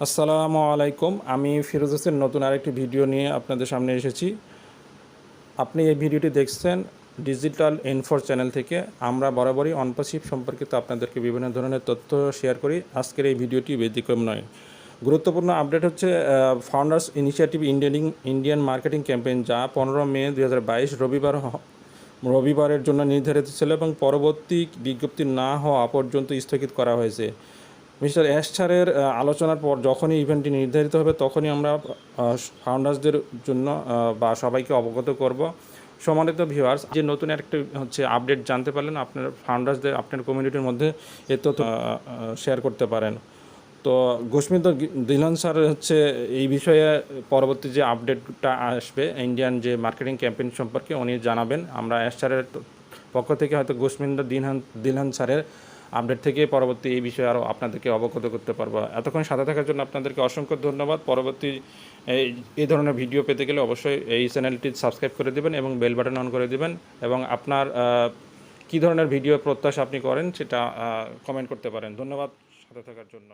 আসসালামু আলাইকুম। আমি ফিরোজ হোসেন নতুন আরেকটি ভিডিও নিয়ে আপনাদের সামনে এসেছি। আপনি এই ভিডিওটি দেখছেন ডিজিটাল ইনফোর চ্যানেল থেকে। আমরা বরাবরই অনপাসিভ সম্পর্কিত আপনাদেরকে বিভিন্ন ধরনের তথ্য শেয়ার করি। আজকের এই ভিডিওটি ব্যতিক্রম নয়। গুরুত্বপূর্ণ আপডেট হচ্ছে founders initiative Indian marketing campaign, যা 15 মে 2022 রবিবারের জন্য নির্ধারিত ছিল এবং পরবর্তী বিজ্ঞপ্তি না হওয়া পর্যন্ত স্থগিত করা হয়েছে। মিস্টার অ্যাশারের আলোচনার পর যখনই ইভেন্টটি নির্ধারিত হবে তখনই আমরা ফাউন্ডার্সদের জন্য বা সবাইকে অবগত করব। সম্মানিত ভিউয়ার্স, যে নতুন একটা আপডেট জানতে পারলেন, আপনার ফাউন্ডার্সদের আপনার কমিউনিটির মধ্যে এ তথ্য শেয়ার করতে পারেন। তো গোস্মিত দিলন স্যার এই বিষয়ে পরবর্তী যে আপডেটটা আসবে ইন্ডিয়ান যে মার্কেটিং ক্যাম্পেইন সম্পর্কে উনি জানাবেন। আমরা অ্যাশারের পক্ষ থেকে হয়তো গোস্মিন্দর দিলন স্যারের আপডেট থেকে পরবর্তী এই বিষয়ে আরও আপনাদেরকে অবগত করতে পারবো। এতক্ষণ সাথে থাকার জন্য আপনাদেরকে অসংখ্য ধন্যবাদ। পরবর্তী এই ধরনের ভিডিও পেতে গেলে অবশ্যই এই চ্যানেলটি সাবস্ক্রাইব করে দেবেন এবং বেল বাটন অন করে দেবেন, এবং আপনার কী ধরনের ভিডিও প্রত্যাশা আপনি করেন সেটা কমেন্ট করতে পারেন। ধন্যবাদ সাথে থাকার জন্য।